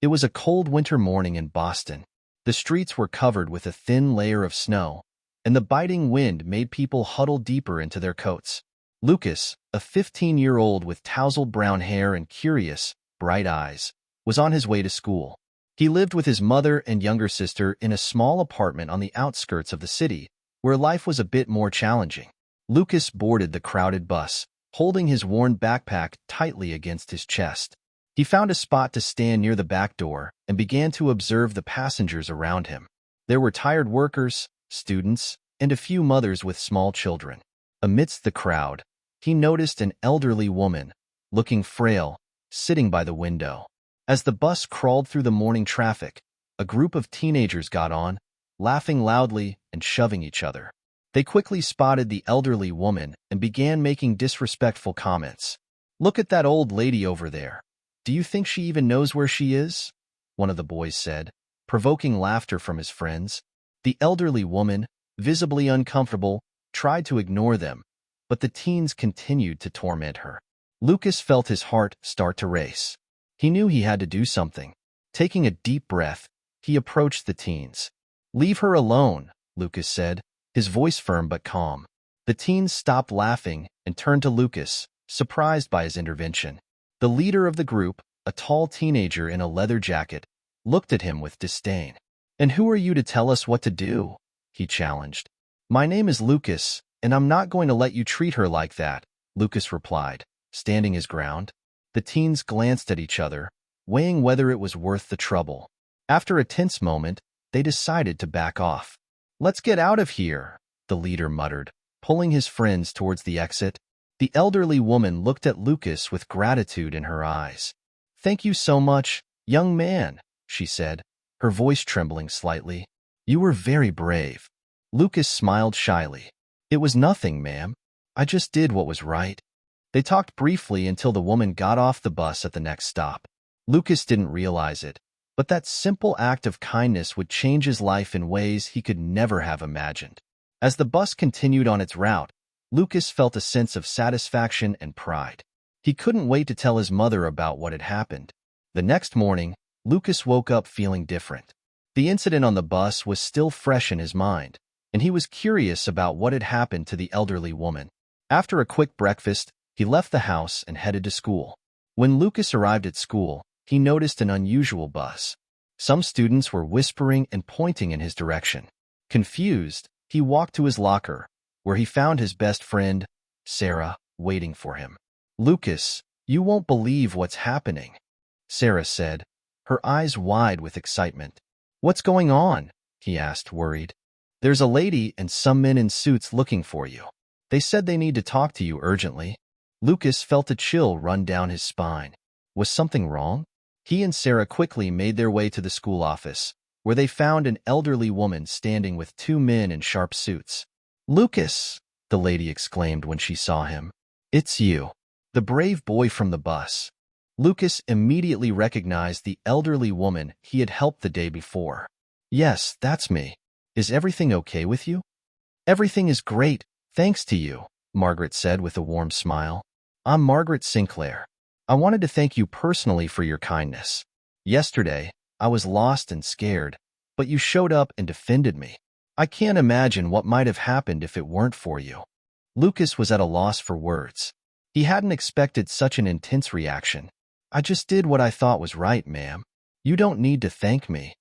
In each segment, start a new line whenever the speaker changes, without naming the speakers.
It was a cold winter morning in Boston. The streets were covered with a thin layer of snow, and the biting wind made people huddle deeper into their coats. Lucas, a 15-year-old with tousled brown hair and curious, bright eyes, was on his way to school. He lived with his mother and younger sister in a small apartment on the outskirts of the city, where life was a bit more challenging. Lucas boarded the crowded bus, holding his worn backpack tightly against his chest. He found a spot to stand near the back door and began to observe the passengers around him. There were tired workers, students, and a few mothers with small children. Amidst the crowd, he noticed an elderly woman, looking frail, sitting by the window. As the bus crawled through the morning traffic, a group of teenagers got on, laughing loudly and shoving each other. They quickly spotted the elderly woman and began making disrespectful comments. "Look at that old lady over there. Do you think she even knows where she is?" one of the boys said, provoking laughter from his friends. The elderly woman, visibly uncomfortable, tried to ignore them, but the teens continued to torment her. Lucas felt his heart start to race. He knew he had to do something. Taking a deep breath, he approached the teens. "Leave her alone," Lucas said, his voice firm but calm. The teens stopped laughing and turned to Lucas, surprised by his intervention. The leader of the group, a tall teenager in a leather jacket, looked at him with disdain. "And who are you to tell us what to do?" he challenged. "My name is Lucas, and I'm not going to let you treat her like that," Lucas replied, standing his ground. The teens glanced at each other, weighing whether it was worth the trouble. After a tense moment, they decided to back off. "Let's get out of here," the leader muttered, pulling his friends towards the exit. The elderly woman looked at Lucas with gratitude in her eyes. "Thank you so much, young man," she said, her voice trembling slightly. "You were very brave." Lucas smiled shyly. "It was nothing, ma'am. I just did what was right." They talked briefly until the woman got off the bus at the next stop. Lucas didn't realize it, but that simple act of kindness would change his life in ways he could never have imagined. As the bus continued on its route, Lucas felt a sense of satisfaction and pride. He couldn't wait to tell his mother about what had happened. The next morning, Lucas woke up feeling different. The incident on the bus was still fresh in his mind, and he was curious about what had happened to the elderly woman. After a quick breakfast, he left the house and headed to school. When Lucas arrived at school, he noticed an unusual buzz. Some students were whispering and pointing in his direction. Confused, he walked to his locker, where he found his best friend, Sarah, waiting for him. "Lucas, you won't believe what's happening," Sarah said, her eyes wide with excitement. "What's going on?" he asked, worried. "There's a lady and some men in suits looking for you. They said they need to talk to you urgently." Lucas felt a chill run down his spine. Was something wrong? He and Sarah quickly made their way to the school office, where they found an elderly woman standing with two men in sharp suits. "Lucas," the lady exclaimed when she saw him. "It's you, the brave boy from the bus." Lucas immediately recognized the elderly woman he had helped the day before. "Yes, that's me. Is everything okay with you?" "Everything is great, thanks to you," Margaret said with a warm smile. "I'm Margaret Sinclair. I wanted to thank you personally for your kindness. Yesterday, I was lost and scared, but you showed up and defended me. I can't imagine what might have happened if it weren't for you." Lucas was at a loss for words. He hadn't expected such an intense reaction. "I just did what I thought was right, ma'am. You don't need to thank me."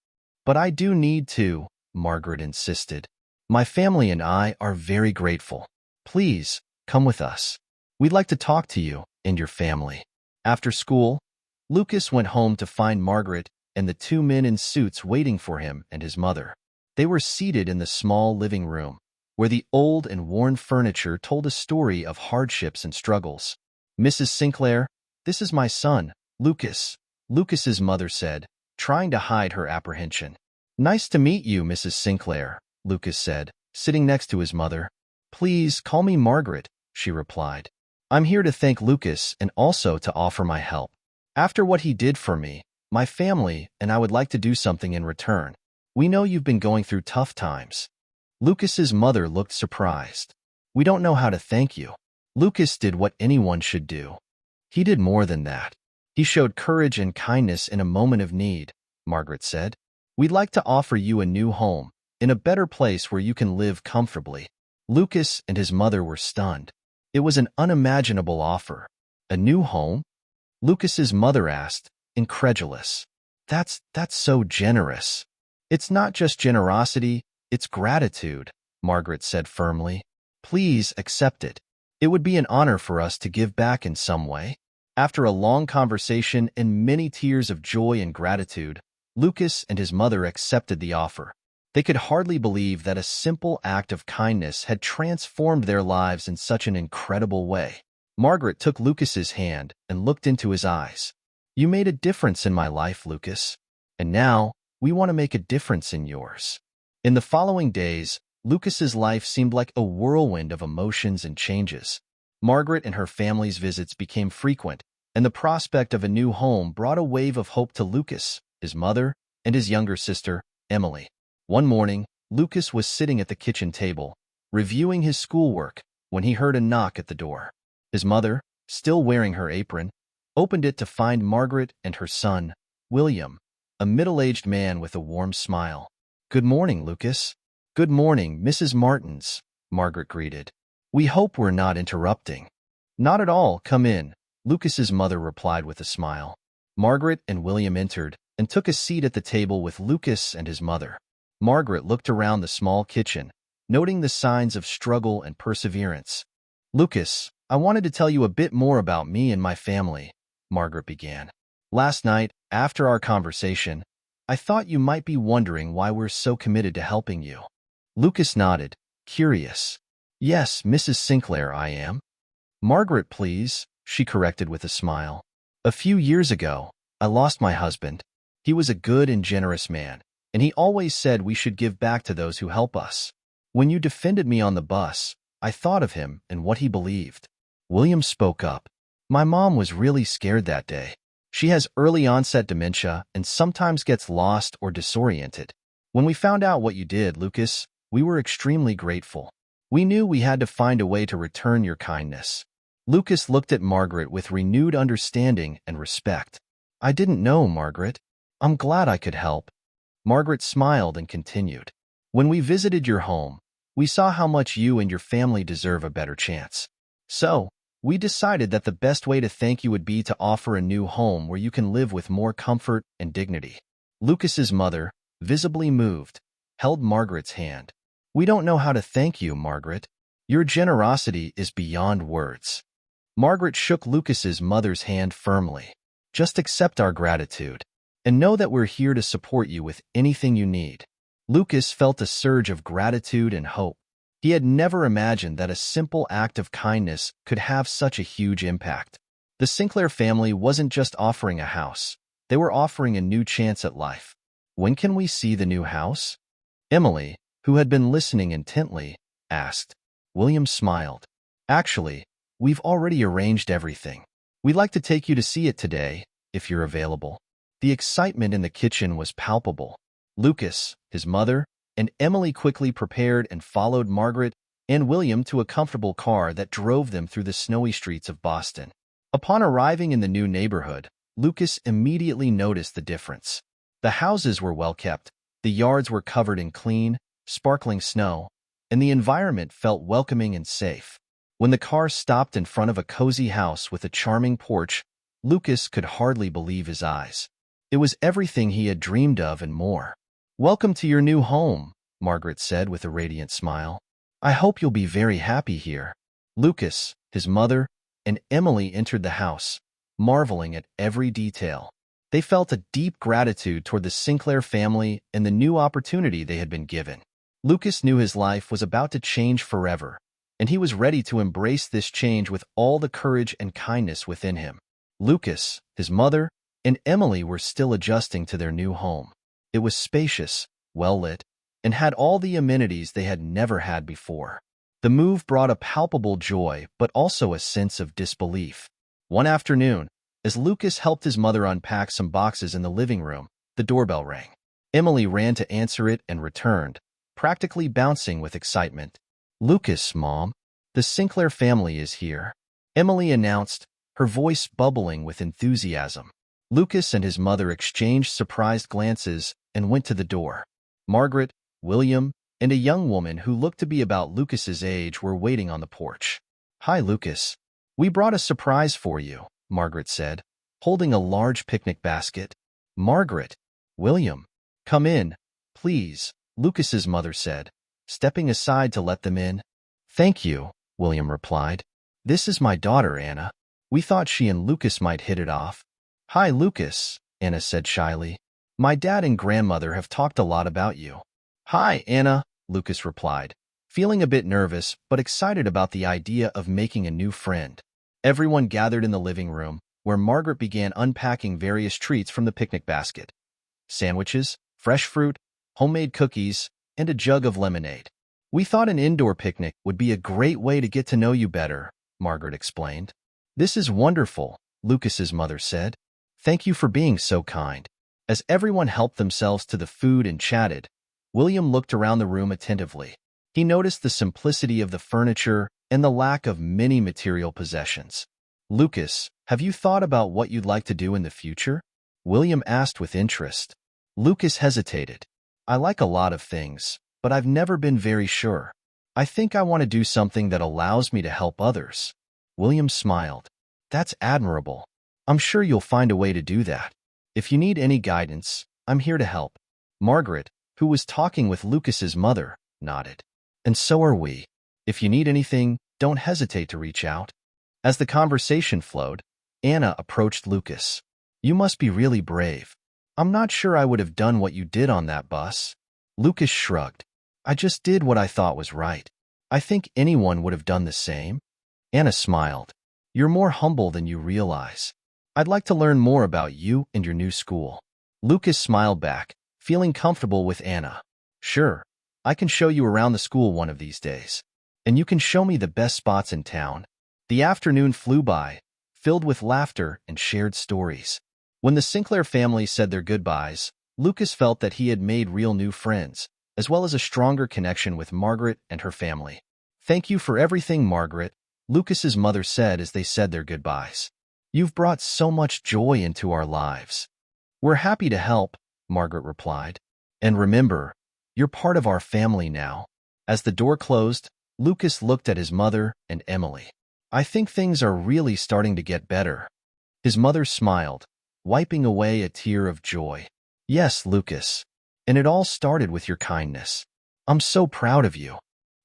"But I do need to," Margaret insisted. "My family and I are very grateful. Please, come with us. We'd like to talk to you and your family." After school, Lucas went home to find Margaret and the two men in suits waiting for him and his mother. They were seated in the small living room, where the old and worn furniture told a story of hardships and struggles. "Mrs. Sinclair, this is my son, Lucas," Lucas's mother said, trying to hide her apprehension. "Nice to meet you, Mrs. Sinclair," Lucas said, sitting next to his mother. "Please call me Margaret," she replied. "I'm here to thank Lucas and also to offer my help. After what he did for me, my family, and I would like to do something in return. We know you've been going through tough times." Lucas's mother looked surprised. "We don't know how to thank you." Lucas did what anyone should do. He did more than that. He showed courage and kindness in a moment of need, Margaret said. We'd like to offer you a new home, in a better place where you can live comfortably. Lucas and his mother were stunned. It was an unimaginable offer. A new home? Lucas's mother asked, incredulous. That's so generous. It's not just generosity, it's gratitude, Margaret said firmly. Please accept it. It would be an honor for us to give back in some way. After a long conversation and many tears of joy and gratitude, Lucas and his mother accepted the offer. They could hardly believe that a simple act of kindness had transformed their lives in such an incredible way. Margaret took Lucas's hand and looked into his eyes. You made a difference in my life, Lucas. And now, we want to make a difference in yours. In the following days, Lucas's life seemed like a whirlwind of emotions and changes. Margaret and her family's visits became frequent, and the prospect of a new home brought a wave of hope to Lucas, his mother, and his younger sister, Emily. One morning, Lucas was sitting at the kitchen table, reviewing his schoolwork, when he heard a knock at the door. His mother, still wearing her apron, opened it to find Margaret and her son, William, a middle-aged man with a warm smile. Good morning, Lucas. Good morning, Mrs. Martins, Margaret greeted. We hope we're not interrupting. Not at all, come in, Lucas's mother replied with a smile. Margaret and William entered and took a seat at the table with Lucas and his mother. Margaret looked around the small kitchen, noting the signs of struggle and perseverance. Lucas, I wanted to tell you a bit more about me and my family, Margaret began. Last night, after our conversation, I thought you might be wondering why we're so committed to helping you. Lucas nodded, curious. Yes, Mrs. Sinclair, I am. Margaret, please, she corrected with a smile. A few years ago, I lost my husband. He was a good and generous man, and he always said we should give back to those who help us. When you defended me on the bus, I thought of him and what he believed. William spoke up. My mom was really scared that day. She has early-onset dementia and sometimes gets lost or disoriented. When we found out what you did, Lucas, we were extremely grateful. We knew we had to find a way to return your kindness. Lucas looked at Margaret with renewed understanding and respect. I didn't know, Margaret. I'm glad I could help. Margaret smiled and continued. When we visited your home, we saw how much you and your family deserve a better chance. So, we decided that the best way to thank you would be to offer a new home where you can live with more comfort and dignity. Lucas's mother, visibly moved, held Margaret's hand. We don't know how to thank you, Margaret. Your generosity is beyond words. Margaret shook Lucas's mother's hand firmly. Just accept our gratitude, and know that we're here to support you with anything you need. Lucas felt a surge of gratitude and hope. He had never imagined that a simple act of kindness could have such a huge impact. The Sinclair family wasn't just offering a house. They were offering a new chance at life. When can we see the new house? Emily, who had been listening intently, asked. William smiled. Actually, we've already arranged everything. We'd like to take you to see it today, if you're available. The excitement in the kitchen was palpable. Lucas, his mother, and Emily quickly prepared and followed Margaret and William to a comfortable car that drove them through the snowy streets of Boston. Upon arriving in the new neighborhood, Lucas immediately noticed the difference. The houses were well kept, the yards were covered in clean, sparkling snow, and the environment felt welcoming and safe. When the car stopped in front of a cozy house with a charming porch, Lucas could hardly believe his eyes. It was everything he had dreamed of and more. Welcome to your new home, Margaret said with a radiant smile. I hope you'll be very happy here. Lucas, his mother, and Emily entered the house, marveling at every detail. They felt a deep gratitude toward the Sinclair family and the new opportunity they had been given. Lucas knew his life was about to change forever, and he was ready to embrace this change with all the courage and kindness within him. Lucas, his mother, and Emily were still adjusting to their new home. It was spacious, well-lit, and had all the amenities they had never had before. The move brought a palpable joy, but also a sense of disbelief. One afternoon, as Lucas helped his mother unpack some boxes in the living room, the doorbell rang. Emily ran to answer it and returned, practically bouncing with excitement. Lucas, Mom, the Sinclair family is here, Emily announced, her voice bubbling with enthusiasm. Lucas and his mother exchanged surprised glances and went to the door. Margaret, William, and a young woman who looked to be about Lucas's age were waiting on the porch. "Hi, Lucas. We brought a surprise for you," Margaret said, holding a large picnic basket. "Margaret, William, come in, please," Lucas's mother said, stepping aside to let them in. "Thank you," William replied. "This is my daughter, Anna. We thought she and Lucas might hit it off." "Hi, Lucas," Anna said shyly. "My dad and grandmother have talked a lot about you." "Hi, Anna," Lucas replied, feeling a bit nervous but excited about the idea of making a new friend. Everyone gathered in the living room, where Margaret began unpacking various treats from the picnic basket. Sandwiches, fresh fruit, homemade cookies, and a jug of lemonade. "We thought an indoor picnic would be a great way to get to know you better," Margaret explained. "This is wonderful," Lucas's mother said. "Thank you for being so kind." As everyone helped themselves to the food and chatted, William looked around the room attentively. He noticed the simplicity of the furniture and the lack of many material possessions. "Lucas, have you thought about what you'd like to do in the future?" William asked with interest. Lucas hesitated. "I like a lot of things, but I've never been very sure. I think I want to do something that allows me to help others." William smiled. "That's admirable. I'm sure you'll find a way to do that. If you need any guidance, I'm here to help." Margaret, who was talking with Lucas's mother, nodded. "And so are we. If you need anything, don't hesitate to reach out." As the conversation flowed, Anna approached Lucas. "You must be really brave. I'm not sure I would have done what you did on that bus." Lucas shrugged. "I just did what I thought was right. I think anyone would have done the same." Anna smiled. "You're more humble than you realize. I'd like to learn more about you and your new school." Lucas smiled back, feeling comfortable with Anna. "Sure, I can show you around the school one of these days. And you can show me the best spots in town." The afternoon flew by, filled with laughter and shared stories. When the Sinclair family said their goodbyes, Lucas felt that he had made real new friends, as well as a stronger connection with Margaret and her family. "Thank you for everything, Margaret," Lucas's mother said as they said their goodbyes. "You've brought so much joy into our lives." "We're happy to help," Margaret replied. "And remember, you're part of our family now." As the door closed, Lucas looked at his mother and Emily. "I think things are really starting to get better." His mother smiled, wiping away a tear of joy. "Yes, Lucas. And it all started with your kindness. I'm so proud of you."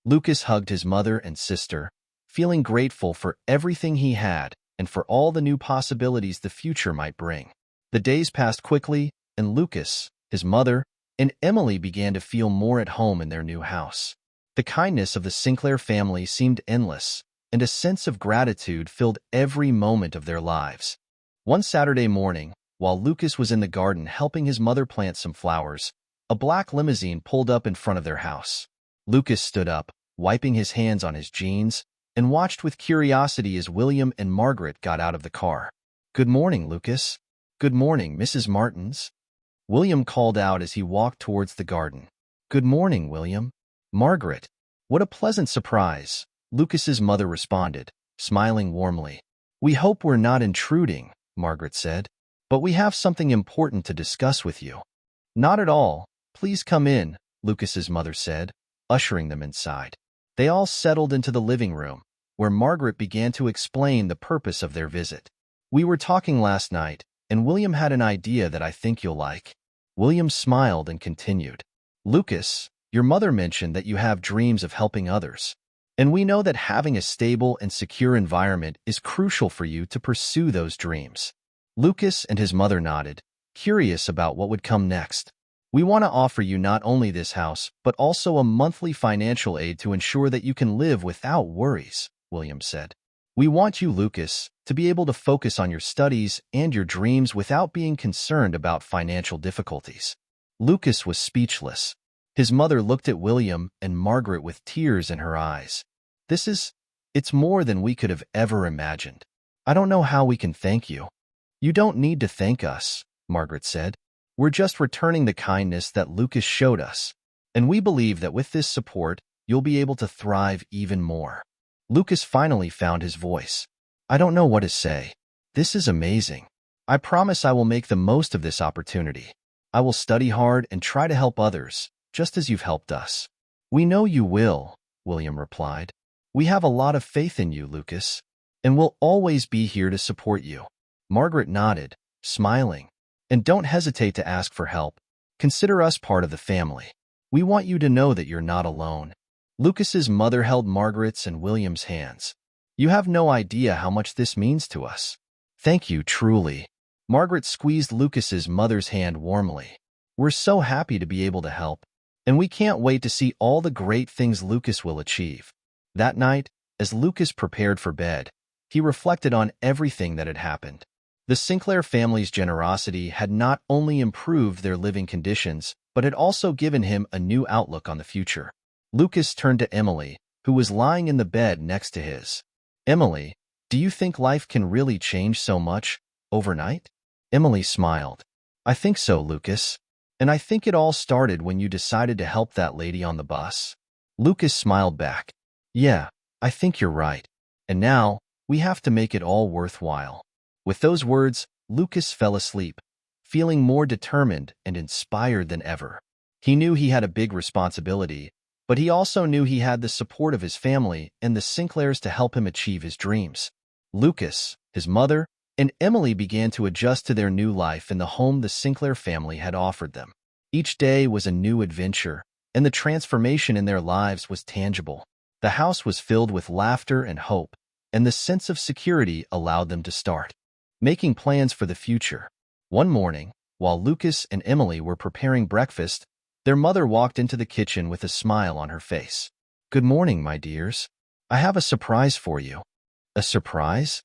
Lucas hugged his mother and sister, feeling grateful for everything he had and for all the new possibilities the future might bring. The days passed quickly, and Lucas, his mother, and Emily began to feel more at home in their new house. The kindness of the Sinclair family seemed endless, and a sense of gratitude filled every moment of their lives. One Saturday morning, while Lucas was in the garden helping his mother plant some flowers, a black limousine pulled up in front of their house. Lucas stood up, wiping his hands on his jeans, and watched with curiosity as William and Margaret got out of the car. "Good morning, Lucas." "Good morning, Mrs. Martins," William called out as he walked towards the garden. "Good morning, William." "Margaret, what a pleasant surprise," Lucas's mother responded, smiling warmly. "We hope we're not intruding," Margaret said, "but we have something important to discuss with you." "Not at all. Please come in," Lucas's mother said, ushering them inside. They all settled into the living room, where Margaret began to explain the purpose of their visit. "We were talking last night, and William had an idea that I think you'll like." William smiled and continued. "Lucas, your mother mentioned that you have dreams of helping others. And we know that having a stable and secure environment is crucial for you to pursue those dreams." Lucas and his mother nodded, curious about what would come next. "We want to offer you not only this house, but also a monthly financial aid to ensure that you can live without worries," William said. "We want you, Lucas, to be able to focus on your studies and your dreams without being concerned about financial difficulties." Lucas was speechless. His mother looked at William and Margaret with tears in her eyes. It's more than we could have ever imagined. I don't know how we can thank you." "You don't need to thank us," Margaret said. "We're just returning the kindness that Lucas showed us. And we believe that with this support, you'll be able to thrive even more." Lucas finally found his voice. "I don't know what to say. This is amazing. I promise I will make the most of this opportunity. I will study hard and try to help others, just as you've helped us. We know you will, William replied. We have a lot of faith in you, Lucas, and we'll always be here to support you. Margaret nodded, smiling. And don't hesitate to ask for help. Consider us part of the family. We want you to know that you're not alone. Lucas's mother held Margaret's and William's hands. You have no idea how much this means to us. Thank you, truly. Margaret squeezed Lucas's mother's hand warmly. We're so happy to be able to help, and we can't wait to see all the great things Lucas will achieve. That night, as Lucas prepared for bed, he reflected on everything that had happened. The Sinclair family's generosity had not only improved their living conditions, but had also given him a new outlook on the future. Lucas turned to Emily, who was lying in the bed next to his. Emily, do you think life can really change so much overnight? Emily smiled. I think so, Lucas. And I think it all started when you decided to help that lady on the bus. Lucas smiled back. Yeah, I think you're right. And now, we have to make it all worthwhile. With those words, Lucas fell asleep, feeling more determined and inspired than ever. He knew he had a big responsibility, but he also knew he had the support of his family and the Sinclairs to help him achieve his dreams. Lucas, his mother, and Emily began to adjust to their new life in the home the Sinclair family had offered them. Each day was a new adventure, and the transformation in their lives was tangible. The house was filled with laughter and hope, and the sense of security allowed them to start making plans for the future. One morning, while Lucas and Emily were preparing breakfast, their mother walked into the kitchen with a smile on her face. Good morning, my dears. I have a surprise for you. A surprise?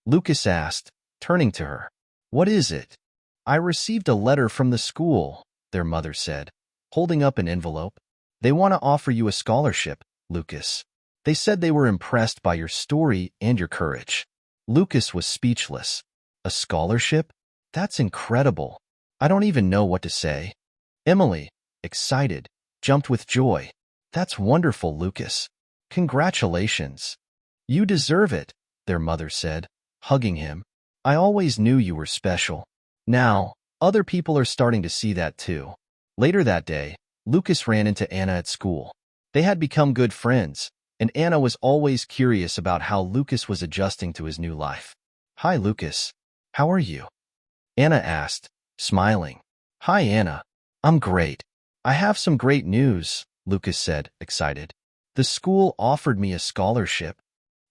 Lucas asked, turning to her. What is it? I received a letter from the school, their mother said, holding up an envelope. They want to offer you a scholarship, Lucas. They said they were impressed by your story and your courage. Lucas was speechless. A scholarship? That's incredible. I don't even know what to say. Emily, excited, jumped with joy. That's wonderful, Lucas. Congratulations. You deserve it, their mother said, hugging him. I always knew you were special. Now, other people are starting to see that too. Later that day, Lucas ran into Anna at school. They had become good friends, and Anna was always curious about how Lucas was adjusting to his new life. Hi, Lucas. How are you? Anna asked, smiling. Hi, Anna. I'm great. I have some great news, Lucas said, excited. The school offered me a scholarship.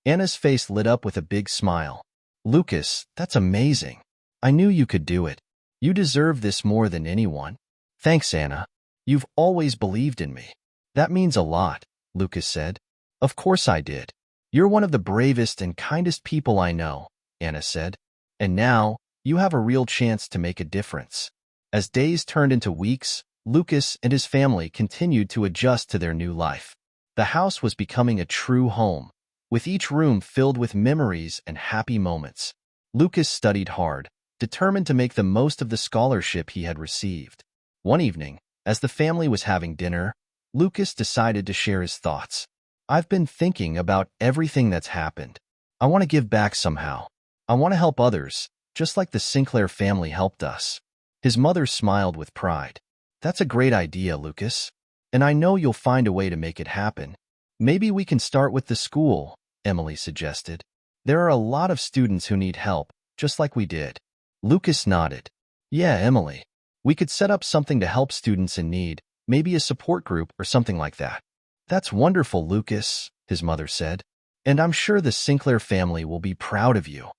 Anna's face lit up with a big smile. Lucas, that's amazing. I knew you could do it. You deserve this more than anyone. Thanks, Anna. You've always believed in me. That means a lot, Lucas said. Of course I did. You're one of the bravest and kindest people I know, Anna said. And now, you have a real chance to make a difference. As days turned into weeks, Lucas and his family continued to adjust to their new life. The house was becoming a true home, with each room filled with memories and happy moments. Lucas studied hard, determined to make the most of the scholarship he had received. One evening, as the family was having dinner, Lucas decided to share his thoughts. I've been thinking about everything that's happened. I want to give back somehow. I want to help others, just like the Sinclair family helped us. His mother smiled with pride. That's a great idea, Lucas. And I know you'll find a way to make it happen. Maybe we can start with the school, Emily suggested. There are a lot of students who need help, just like we did. Lucas nodded. Yeah, Emily. We could set up something to help students in need, maybe a support group or something like that. That's wonderful, Lucas, his mother said. And I'm sure the Sinclair family will be proud of you.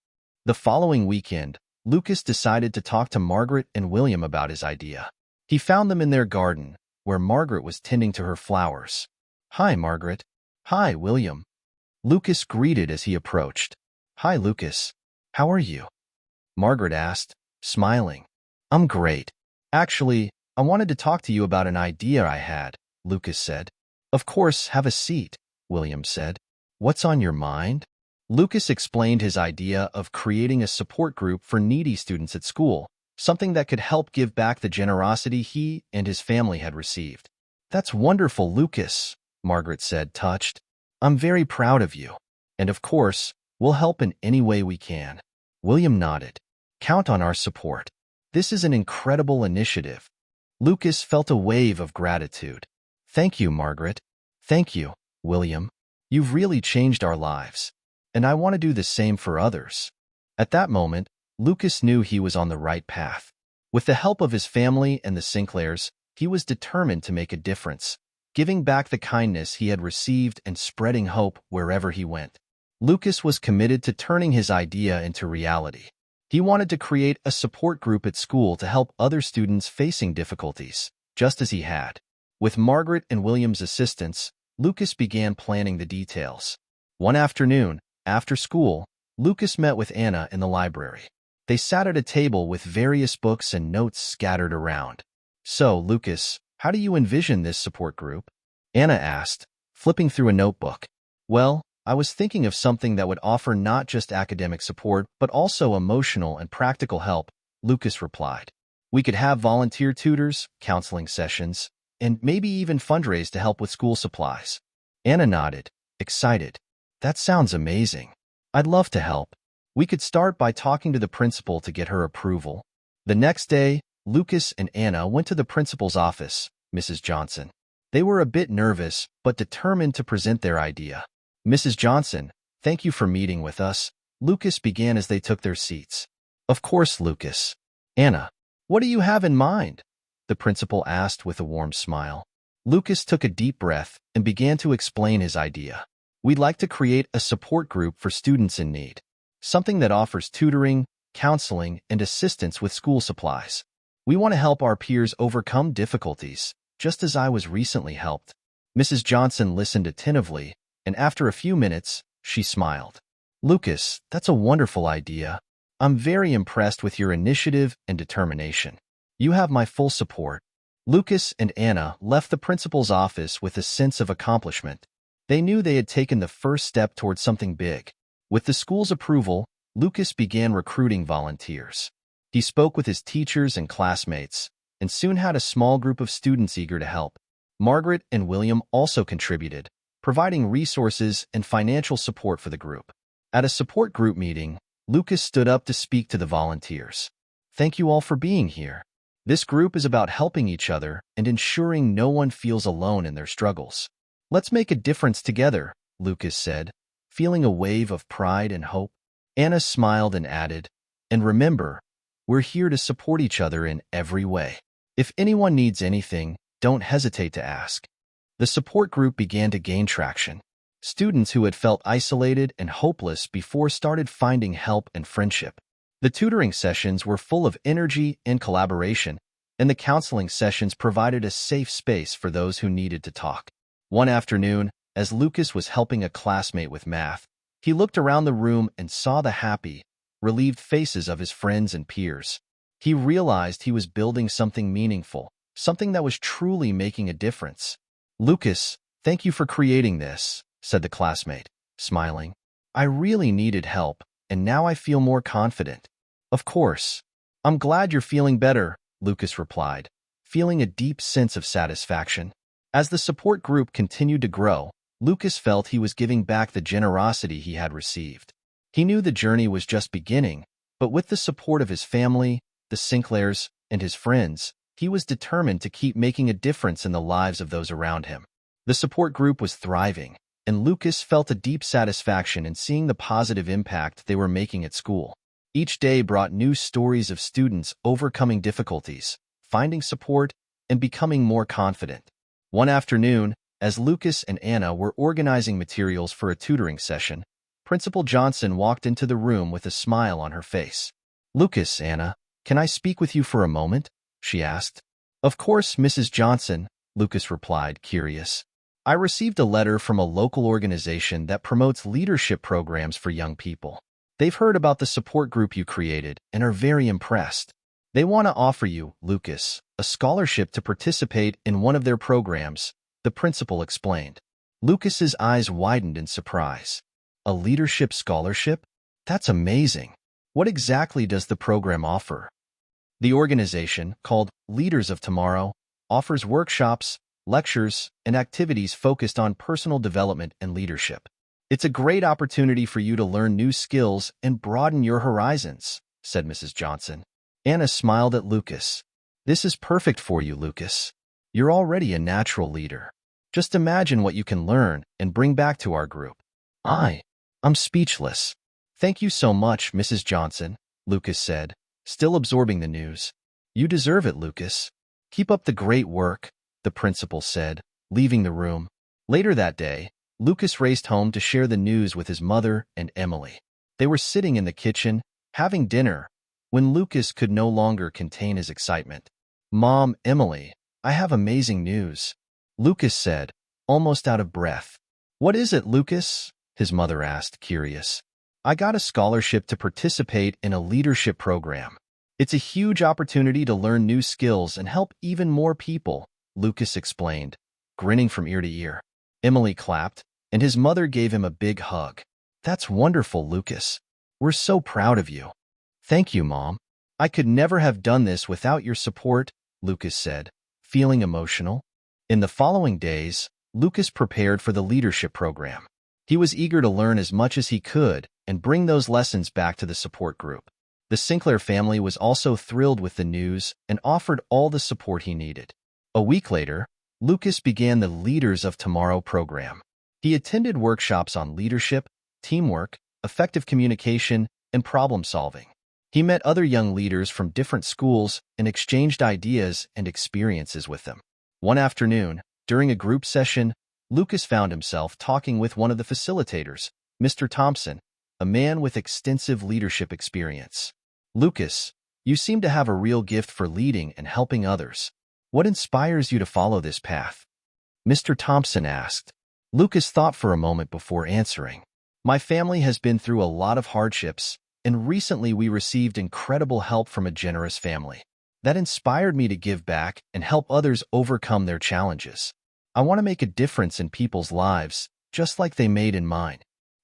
The following weekend, Lucas decided to talk to Margaret and William about his idea. He found them in their garden, where Margaret was tending to her flowers. Hi, Margaret. Hi, William. Lucas greeted as he approached. Hi, Lucas. How are you? Margaret asked, smiling. I'm great. Actually, I wanted to talk to you about an idea I had, Lucas said. Of course, have a seat, William said. What's on your mind? Lucas explained his idea of creating a support group for needy students at school, something that could help give back the generosity he and his family had received. That's wonderful, Lucas, Margaret said, touched. I'm very proud of you. And of course, we'll help in any way we can. William nodded. Count on our support. This is an incredible initiative. Lucas felt a wave of gratitude. Thank you, Margaret. Thank you, William. You've really changed our lives. And I want to do the same for others. At that moment, Lucas knew he was on the right path. With the help of his family and the Sinclairs, he was determined to make a difference, giving back the kindness he had received and spreading hope wherever he went. Lucas was committed to turning his idea into reality. He wanted to create a support group at school to help other students facing difficulties, just as he had. With Margaret and William's assistance, Lucas began planning the details. One afternoon, after school, Lucas met with Anna in the library. They sat at a table with various books and notes scattered around. So, Lucas, how do you envision this support group? Anna asked, flipping through a notebook. Well, I was thinking of something that would offer not just academic support, but also emotional and practical help, Lucas replied. We could have volunteer tutors, counseling sessions, and maybe even fundraise to help with school supplies. Anna nodded, excited. That sounds amazing. I'd love to help. We could start by talking to the principal to get her approval. The next day, Lucas and Anna went to the principal's office, Mrs. Johnson. They were a bit nervous, but determined to present their idea. Mrs. Johnson, thank you for meeting with us, Lucas began as they took their seats. Of course, Lucas. Anna, what do you have in mind? The principal asked with a warm smile. Lucas took a deep breath and began to explain his idea. We'd like to create a support group for students in need. Something that offers tutoring, counseling, and assistance with school supplies. We want to help our peers overcome difficulties, just as I was recently helped. Mrs. Johnson listened attentively, and after a few minutes, she smiled. Lucas, that's a wonderful idea. I'm very impressed with your initiative and determination. You have my full support. Lucas and Anna left the principal's office with a sense of accomplishment. They knew they had taken the first step towards something big. With the school's approval, Lucas began recruiting volunteers. He spoke with his teachers and classmates, and soon had a small group of students eager to help. Margaret and William also contributed, providing resources and financial support for the group. At a support group meeting, Lucas stood up to speak to the volunteers. Thank you all for being here. This group is about helping each other and ensuring no one feels alone in their struggles. Let's make a difference together, Lucas said, feeling a wave of pride and hope. Anna smiled and added, and remember, we're here to support each other in every way. If anyone needs anything, don't hesitate to ask. The support group began to gain traction. Students who had felt isolated and hopeless before started finding help and friendship. The tutoring sessions were full of energy and collaboration, and the counseling sessions provided a safe space for those who needed to talk. One afternoon, as Lucas was helping a classmate with math, he looked around the room and saw the happy, relieved faces of his friends and peers. He realized he was building something meaningful, something that was truly making a difference. Lucas, thank you for creating this, said the classmate, smiling. I really needed help, and now I feel more confident. Of course. I'm glad you're feeling better, Lucas replied, feeling a deep sense of satisfaction. As the support group continued to grow, Lucas felt he was giving back the generosity he had received. He knew the journey was just beginning, but with the support of his family, the Sinclairs, and his friends, he was determined to keep making a difference in the lives of those around him. The support group was thriving, and Lucas felt a deep satisfaction in seeing the positive impact they were making at school. Each day brought new stories of students overcoming difficulties, finding support, and becoming more confident. One afternoon, as Lucas and Anna were organizing materials for a tutoring session, Principal Johnson walked into the room with a smile on her face. Lucas, Anna, can I speak with you for a moment? She asked. Of course, Mrs. Johnson, Lucas replied, curious. I received a letter from a local organization that promotes leadership programs for young people. They've heard about the support group you created and are very impressed. They want to offer you, Lucas, a scholarship to participate in one of their programs, the principal explained. Lucas's eyes widened in surprise. A leadership scholarship? That's amazing. What exactly does the program offer? The organization, called Leaders of Tomorrow, offers workshops, lectures, and activities focused on personal development and leadership. It's a great opportunity for you to learn new skills and broaden your horizons, said Mrs. Johnson. Anna smiled at Lucas. This is perfect for you, Lucas. You're already a natural leader. Just imagine what you can learn and bring back to our group. I'm speechless. Thank you so much, Mrs. Johnson, Lucas said, still absorbing the news. You deserve it, Lucas. Keep up the great work, the principal said, leaving the room. Later that day, Lucas raced home to share the news with his mother and Emily. They were sitting in the kitchen, having dinner, when Lucas could no longer contain his excitement. Mom, Emily, I have amazing news, Lucas said, almost out of breath. What is it, Lucas? His mother asked, curious. I got a scholarship to participate in a leadership program. It's a huge opportunity to learn new skills and help even more people, Lucas explained, grinning from ear to ear. Emily clapped, and his mother gave him a big hug. That's wonderful, Lucas. We're so proud of you. Thank you, Mom. I could never have done this without your support, Lucas said, feeling emotional. In the following days, Lucas prepared for the leadership program. He was eager to learn as much as he could and bring those lessons back to the support group. The Sinclair family was also thrilled with the news and offered all the support he needed. A week later, Lucas began the Leaders of Tomorrow program. He attended workshops on leadership, teamwork, effective communication, and problem-solving. He met other young leaders from different schools and exchanged ideas and experiences with them. One afternoon, during a group session, Lucas found himself talking with one of the facilitators, Mr. Thompson, a man with extensive leadership experience. Lucas, you seem to have a real gift for leading and helping others. What inspires you to follow this path? Mr. Thompson asked. Lucas thought for a moment before answering. My family has been through a lot of hardships, and recently we received incredible help from a generous family. That inspired me to give back and help others overcome their challenges. I want to make a difference in people's lives, just like they made in mine.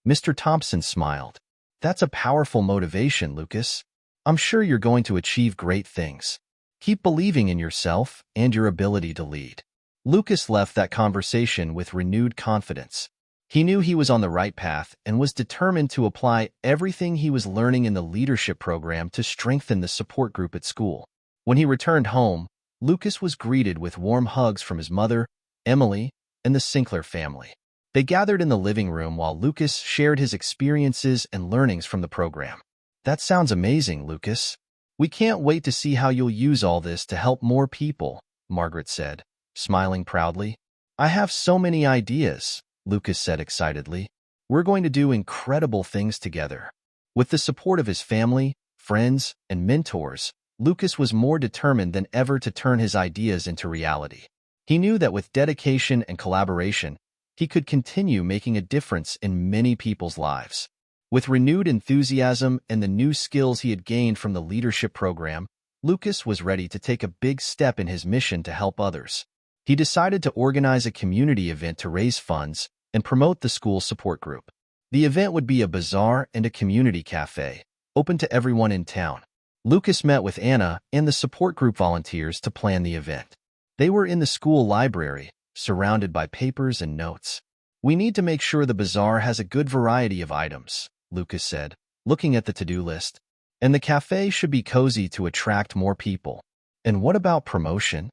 Mr. Thompson smiled. That's a powerful motivation, Lucas. I'm sure you're going to achieve great things. Keep believing in yourself and your ability to lead. Lucas left that conversation with renewed confidence. He knew he was on the right path and was determined to apply everything he was learning in the leadership program to strengthen the support group at school. When he returned home, Lucas was greeted with warm hugs from his mother, Emily, and the Sinclair family. They gathered in the living room while Lucas shared his experiences and learnings from the program. That sounds amazing, Lucas. We can't wait to see how you'll use all this to help more people, Margaret said, smiling proudly. I have so many ideas, Lucas said excitedly. We're going to do incredible things together. With the support of his family, friends, and mentors, Lucas was more determined than ever to turn his ideas into reality. He knew that with dedication and collaboration, he could continue making a difference in many people's lives. With renewed enthusiasm and the new skills he had gained from the leadership program, Lucas was ready to take a big step in his mission to help others. He decided to organize a community event to raise funds and promote the school support group. The event would be a bazaar and a community cafe, open to everyone in town. Lucas met with Anna and the support group volunteers to plan the event. They were in the school library, surrounded by papers and notes. We need to make sure the bazaar has a good variety of items, Lucas said, looking at the to-do list. And the cafe should be cozy to attract more people. And what about promotion?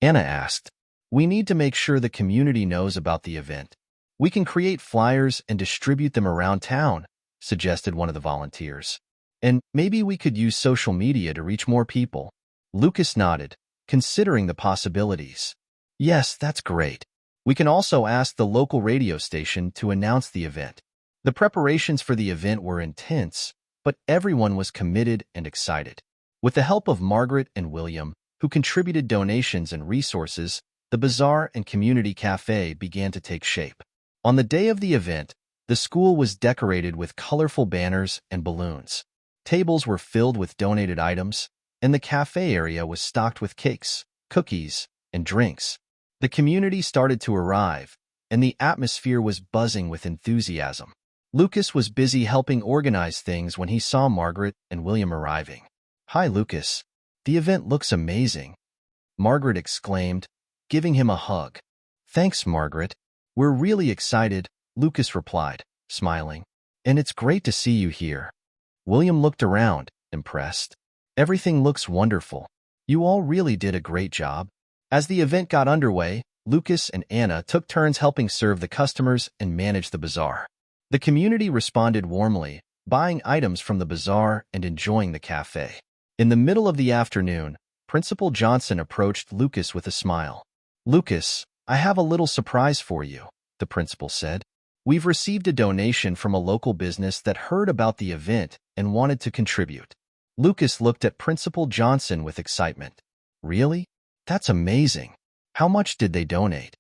Anna asked. We need to make sure the community knows about the event. We can create flyers and distribute them around town, suggested one of the volunteers. And maybe we could use social media to reach more people. Lucas nodded, considering the possibilities. Yes, that's great. We can also ask the local radio station to announce the event. The preparations for the event were intense, but everyone was committed and excited. With the help of Margaret and William, who contributed donations and resources, the bazaar and community cafe began to take shape. On the day of the event, the school was decorated with colorful banners and balloons. Tables were filled with donated items, and the cafe area was stocked with cakes, cookies, and drinks. The community started to arrive, and the atmosphere was buzzing with enthusiasm. Lucas was busy helping organize things when he saw Margaret and William arriving. Hi, Lucas. The event looks amazing, Margaret exclaimed, giving him a hug. Thanks, Margaret. We're really excited, Lucas replied. smiling. And it's great to see you here. William looked around, impressed. Everything looks wonderful. You all really did a great job. As the event got underway, Lucas and Anna took turns helping serve the customers and manage the bazaar. The community responded warmly, buying items from the bazaar and enjoying the cafe. In the middle of the afternoon, Principal Johnson approached Lucas with a smile. "Lucas, I have a little surprise for you," the principal said. "We've received a donation from a local business that heard about the event and wanted to contribute." Lucas looked at Principal Johnson with excitement. "Really? That's amazing. How much did they donate?"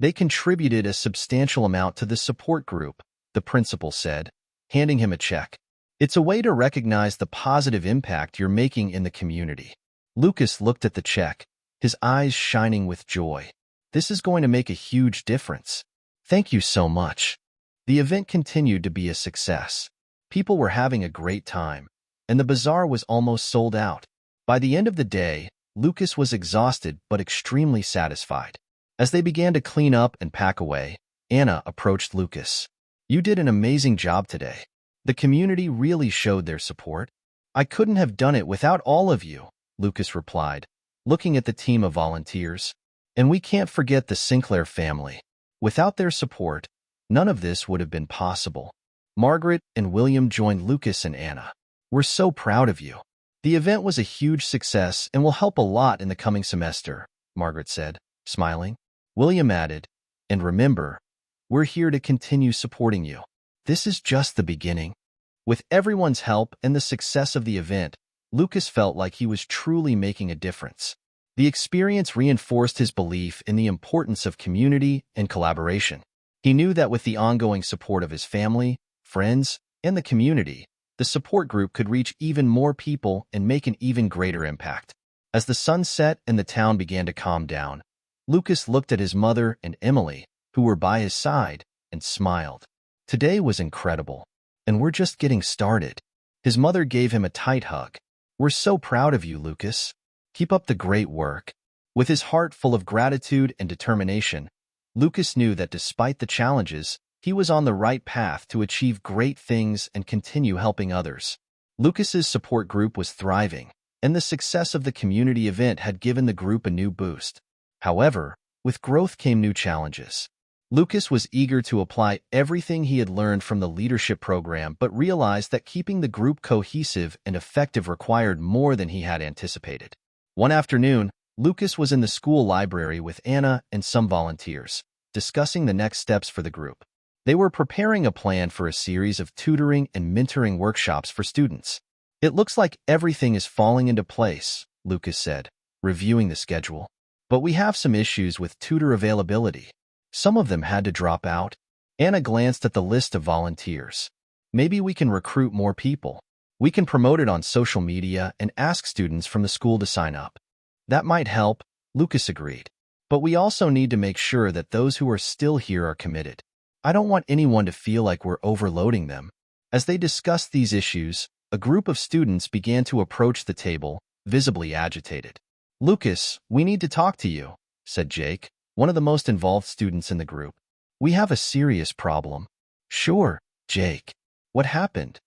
"They contributed a substantial amount to the support group," the principal said, handing him a check. "It's a way to recognize the positive impact you're making in the community." Lucas looked at the check, his eyes shining with joy. "This is going to make a huge difference. Thank you so much." The event continued to be a success. People were having a great time, and the bazaar was almost sold out. By the end of the day, Lucas was exhausted but extremely satisfied. As they began to clean up and pack away, Anna approached Lucas. "You did an amazing job today. The community really showed their support." "I couldn't have done it without all of you," Lucas replied, looking at the team of volunteers. "And we can't forget the Sinclair family. Without their support, none of this would have been possible." Margaret and William joined Lucas and Anna. "We're so proud of you. The event was a huge success and will help a lot in the coming semester," Margaret said, smiling. William added, "And remember, we're here to continue supporting you. This is just the beginning." With everyone's help and the success of the event, Lucas felt like he was truly making a difference. The experience reinforced his belief in the importance of community and collaboration. He knew that with the ongoing support of his family, friends, and the community, the support group could reach even more people and make an even greater impact. As the sun set and the town began to calm down, Lucas looked at his mother and Emily, who were by his side, and smiled. "Today was incredible, and we're just getting started." His mother gave him a tight hug. "We're so proud of you, Lucas. Keep up the great work." With his heart full of gratitude and determination, Lucas knew that despite the challenges, he was on the right path to achieve great things and continue helping others. Lucas's support group was thriving, and the success of the community event had given the group a new boost. However, with growth came new challenges. Lucas was eager to apply everything he had learned from the leadership program but realized that keeping the group cohesive and effective required more than he had anticipated. One afternoon, Lucas was in the school library with Anna and some volunteers, discussing the next steps for the group. They were preparing a plan for a series of tutoring and mentoring workshops for students. "It looks like everything is falling into place," Lucas said, reviewing the schedule. "But we have some issues with tutor availability. Some of them had to drop out." Anna glanced at the list of volunteers. "Maybe we can recruit more people. We can promote it on social media and ask students from the school to sign up." "That might help," Lucas agreed. "But we also need to make sure that those who are still here are committed. I don't want anyone to feel like we're overloading them." As they discussed these issues, a group of students began to approach the table, visibly agitated. "Lucas, we need to talk to you," said Jake, one of the most involved students in the group. "We have a serious problem." "Sure, Jake. What happened?"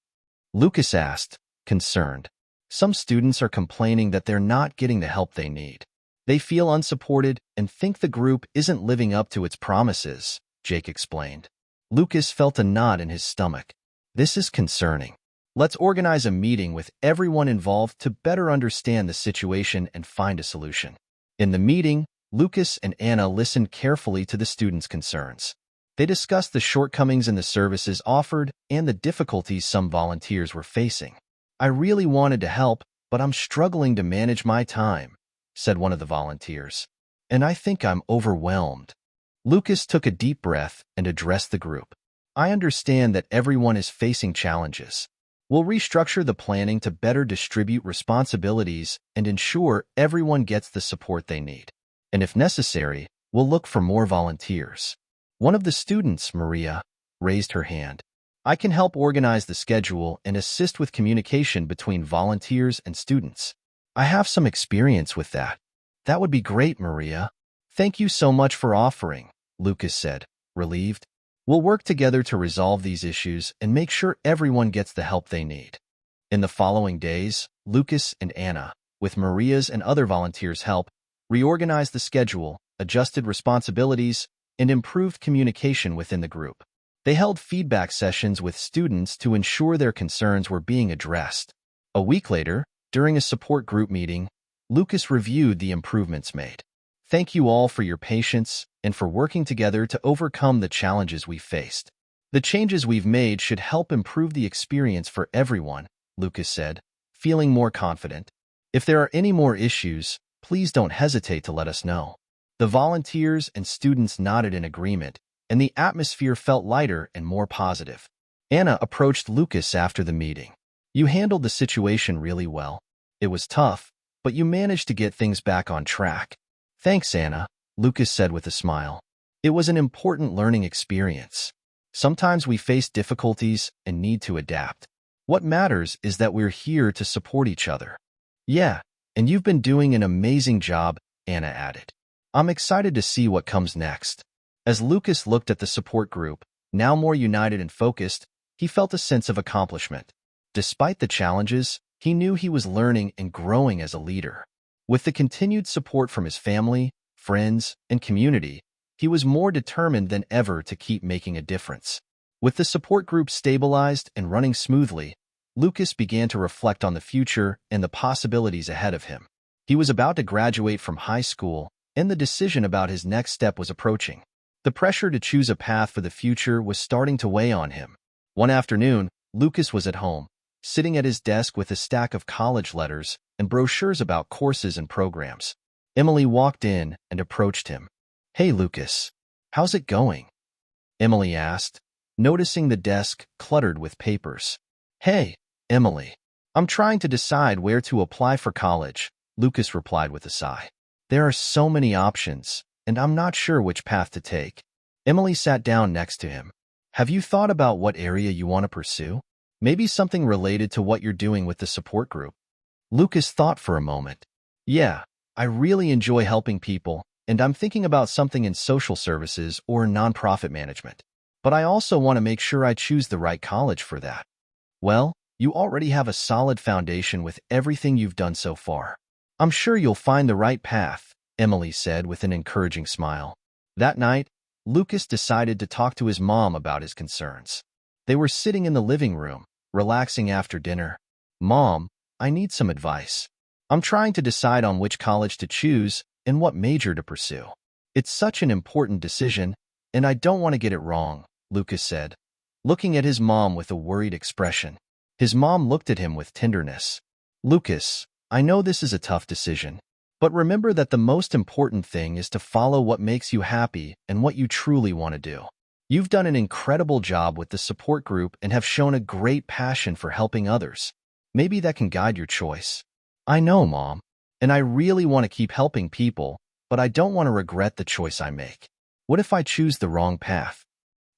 Lucas asked, concerned. "Some students are complaining that they're not getting the help they need. They feel unsupported and think the group isn't living up to its promises," Jake explained. Lucas felt a knot in his stomach. "This is concerning. Let's organize a meeting with everyone involved to better understand the situation and find a solution." In the meeting, Lucas and Anna listened carefully to the students' concerns. They discussed the shortcomings in the services offered and the difficulties some volunteers were facing. "I really wanted to help, but I'm struggling to manage my time," said one of the volunteers. "And I think I'm overwhelmed." Lucas took a deep breath and addressed the group. "I understand that everyone is facing challenges. We'll restructure the planning to better distribute responsibilities and ensure everyone gets the support they need. And if necessary, we'll look for more volunteers." One of the students, Maria, raised her hand. "I can help organize the schedule and assist with communication between volunteers and students. I have some experience with that." "That would be great, Maria. Thank you so much for offering," Lucas said, relieved. We'll work together to resolve these issues and make sure everyone gets the help they need. In the following days, Lucas and Anna, with Maria's and other volunteers' help, reorganized the schedule, adjusted responsibilities, and improved communication within the group. They held feedback sessions with students to ensure their concerns were being addressed. A week later, during a support group meeting, Lucas reviewed the improvements made. Thank you all for your patience and for working together to overcome the challenges we faced. The changes we've made should help improve the experience for everyone, Lucas said, feeling more confident. If there are any more issues, please don't hesitate to let us know. The volunteers and students nodded in agreement, and the atmosphere felt lighter and more positive. Anna approached Lucas after the meeting. You handled the situation really well. It was tough, but you managed to get things back on track. Thanks, Anna, Lucas said with a smile. It was an important learning experience. Sometimes we face difficulties and need to adapt. What matters is that we're here to support each other. Yeah, and you've been doing an amazing job, Anna added. I'm excited to see what comes next. As Lucas looked at the support group, now more united and focused, he felt a sense of accomplishment. Despite the challenges, he knew he was learning and growing as a leader. With the continued support from his family, friends, and community, he was more determined than ever to keep making a difference. With the support group stabilized and running smoothly, Lucas began to reflect on the future and the possibilities ahead of him. He was about to graduate from high school, and the decision about his next step was approaching. The pressure to choose a path for the future was starting to weigh on him. One afternoon, Lucas was at home, sitting at his desk with a stack of college letters and brochures about courses and programs. Emily walked in and approached him. Hey, Lucas. How's it going? Emily asked, noticing the desk cluttered with papers. Hey, Emily. I'm trying to decide where to apply for college, Lucas replied with a sigh. There are so many options, and I'm not sure which path to take. Emily sat down next to him. Have you thought about what area you want to pursue? Maybe something related to what you're doing with the support group. Lucas thought for a moment. Yeah, I really enjoy helping people, and I'm thinking about something in social services or nonprofit management. But I also want to make sure I choose the right college for that. Well, you already have a solid foundation with everything you've done so far. I'm sure you'll find the right path, Emily said with an encouraging smile. That night, Lucas decided to talk to his mom about his concerns. They were sitting in the living room, relaxing after dinner. Mom, I need some advice. I'm trying to decide on which college to choose and what major to pursue. It's such an important decision, and I don't want to get it wrong, Lucas said, looking at his mom with a worried expression. His mom looked at him with tenderness. Lucas, I know this is a tough decision, but remember that the most important thing is to follow what makes you happy and what you truly want to do. You've done an incredible job with the support group and have shown a great passion for helping others. Maybe that can guide your choice. I know, Mom, and I really want to keep helping people, but I don't want to regret the choice I make. What if I choose the wrong path?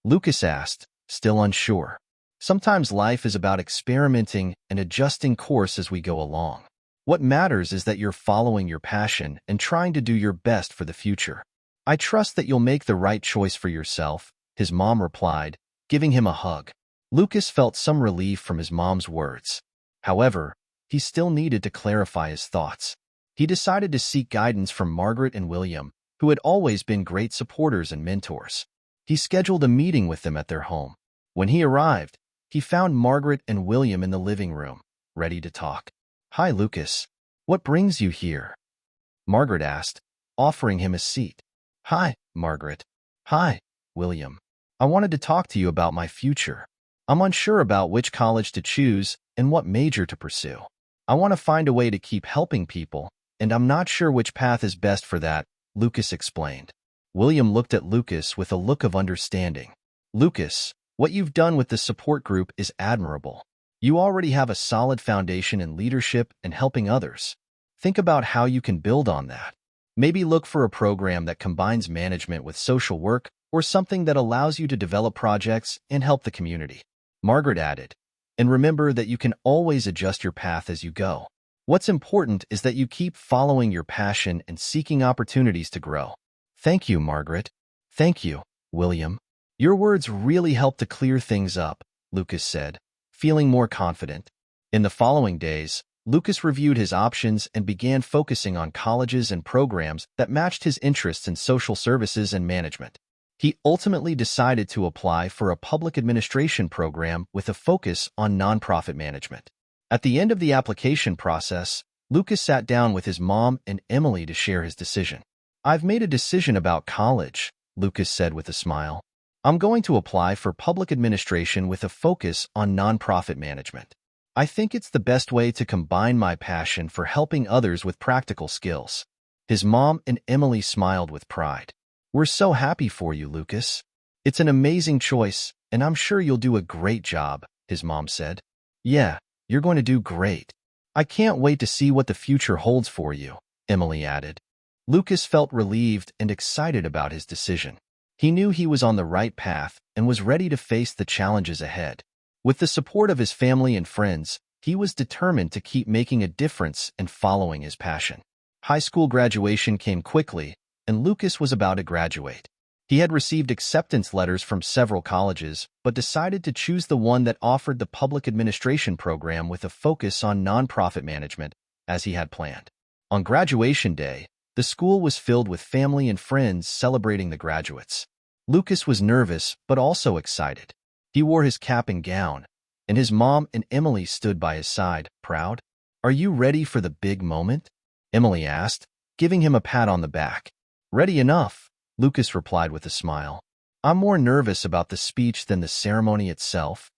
Lucas asked, still unsure. Sometimes life is about experimenting and adjusting course as we go along. What matters is that you're following your passion and trying to do your best for the future. I trust that you'll make the right choice for yourself, his mom replied, giving him a hug. Lucas felt some relief from his mom's words. However, he still needed to clarify his thoughts. He decided to seek guidance from Margaret and William, who had always been great supporters and mentors. He scheduled a meeting with them at their home. When he arrived, he found Margaret and William in the living room, ready to talk. Hi, Lucas. What brings you here? Margaret asked, offering him a seat. Hi, Margaret. Hi, William. I wanted to talk to you about my future. I'm unsure about which college to choose and what major to pursue. I want to find a way to keep helping people, and I'm not sure which path is best for that, Lucas explained. William looked at Lucas with a look of understanding. Lucas, what you've done with the support group is admirable. You already have a solid foundation in leadership and helping others. Think about how you can build on that. Maybe look for a program that combines management with social work or something that allows you to develop projects and help the community. Margaret added, and remember that you can always adjust your path as you go. What's important is that you keep following your passion and seeking opportunities to grow. Thank you, Margaret. Thank you, William. Your words really help to clear things up, Lucas said, feeling more confident. In the following days, Lucas reviewed his options and began focusing on colleges and programs that matched his interests in social services and management. He ultimately decided to apply for a public administration program with a focus on nonprofit management. At the end of the application process, Lucas sat down with his mom and Emily to share his decision. "I've made a decision about college," Lucas said with a smile. "I'm going to apply for public administration with a focus on nonprofit management. I think it's the best way to combine my passion for helping others with practical skills." His mom and Emily smiled with pride. "We're so happy for you, Lucas. It's an amazing choice, and I'm sure you'll do a great job," his mom said. "Yeah, you're going to do great. I can't wait to see what the future holds for you," Emily added. Lucas felt relieved and excited about his decision. He knew he was on the right path and was ready to face the challenges ahead. With the support of his family and friends, he was determined to keep making a difference and following his passion. High school graduation came quickly, and Lucas was about to graduate. He had received acceptance letters from several colleges, but decided to choose the one that offered the public administration program with a focus on nonprofit management, as he had planned. On graduation day, the school was filled with family and friends celebrating the graduates. Lucas was nervous, but also excited. He wore his cap and gown, and his mom and Emily stood by his side, proud. "Are you ready for the big moment?" Emily asked, giving him a pat on the back. "Ready enough," Lucas replied with a smile. "I'm more nervous about the speech than the ceremony itself."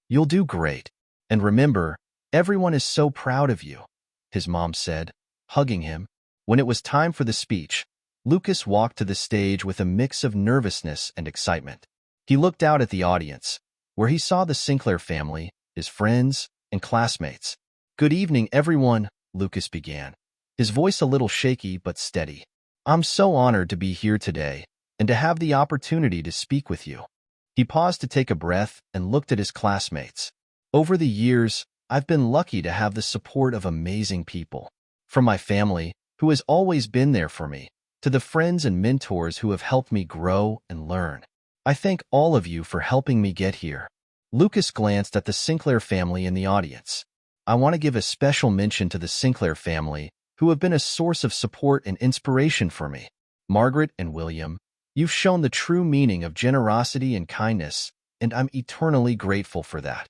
"You'll do great. And remember, everyone is so proud of you," his mom said, hugging him. When it was time for the speech, Lucas walked to the stage with a mix of nervousness and excitement. He looked out at the audience, where he saw the Sinclair family, his friends, and classmates. "Good evening, everyone," Lucas began, his voice a little shaky but steady. "I'm so honored to be here today and to have the opportunity to speak with you." He paused to take a breath and looked at his classmates. "Over the years, I've been lucky to have the support of amazing people. From my family, who has always been there for me, to the friends and mentors who have helped me grow and learn. I thank all of you for helping me get here." Lucas glanced at the Sinclair family in the audience. "I want to give a special mention to the Sinclair family, who have been a source of support and inspiration for me. Margaret and William, you've shown the true meaning of generosity and kindness, and I'm eternally grateful for that."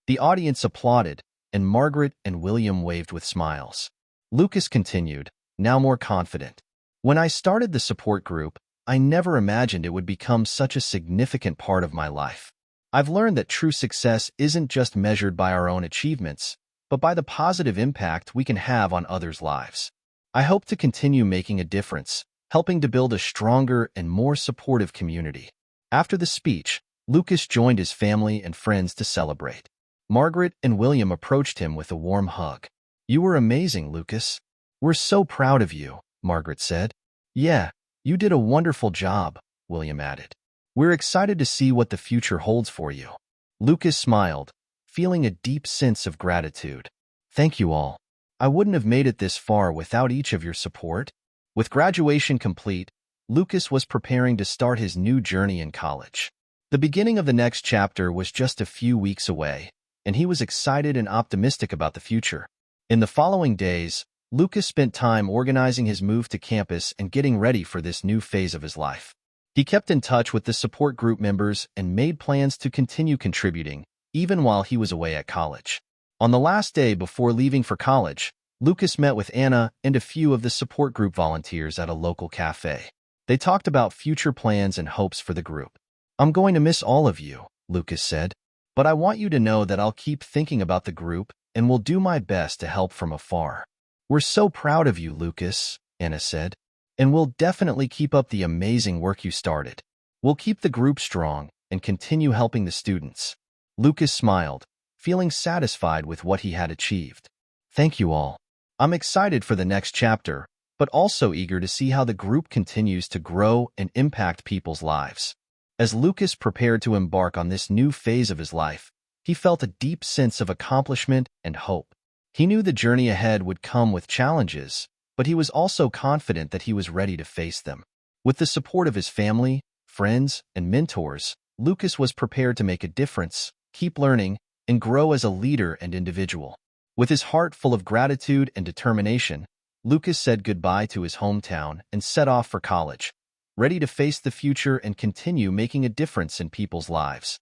The audience applauded, and Margaret and William waved with smiles. Lucas continued, now more confident. "When I started the support group, I never imagined it would become such a significant part of my life. I've learned that true success isn't just measured by our own achievements, but by the positive impact we can have on others' lives. I hope to continue making a difference, helping to build a stronger and more supportive community." After the speech, Lucas joined his family and friends to celebrate. Margaret and William approached him with a warm hug. "You were amazing, Lucas. We're so proud of you," Margaret said. "Yeah, you did a wonderful job," William added. "We're excited to see what the future holds for you." Lucas smiled, feeling a deep sense of gratitude. "Thank you all. I wouldn't have made it this far without each of your support." With graduation complete, Lucas was preparing to start his new journey in college. The beginning of the next chapter was just a few weeks away, and he was excited and optimistic about the future. In the following days, Lucas spent time organizing his move to campus and getting ready for this new phase of his life. He kept in touch with the support group members and made plans to continue contributing, even while he was away at college. On the last day before leaving for college, Lucas met with Anna and a few of the support group volunteers at a local cafe. They talked about future plans and hopes for the group. "I'm going to miss all of you," Lucas said, "but I want you to know that I'll keep thinking about the group and will do my best to help from afar." "We're so proud of you, Lucas," Anna said, "and we'll definitely keep up the amazing work you started. We'll keep the group strong and continue helping the students." Lucas smiled, feeling satisfied with what he had achieved. "Thank you all. I'm excited for the next chapter, but also eager to see how the group continues to grow and impact people's lives." As Lucas prepared to embark on this new phase of his life, he felt a deep sense of accomplishment and hope. He knew the journey ahead would come with challenges, but he was also confident that he was ready to face them. With the support of his family, friends, and mentors, Lucas was prepared to make a difference, keep learning, and grow as a leader and individual. With his heart full of gratitude and determination, Lucas said goodbye to his hometown and set off for college, ready to face the future and continue making a difference in people's lives.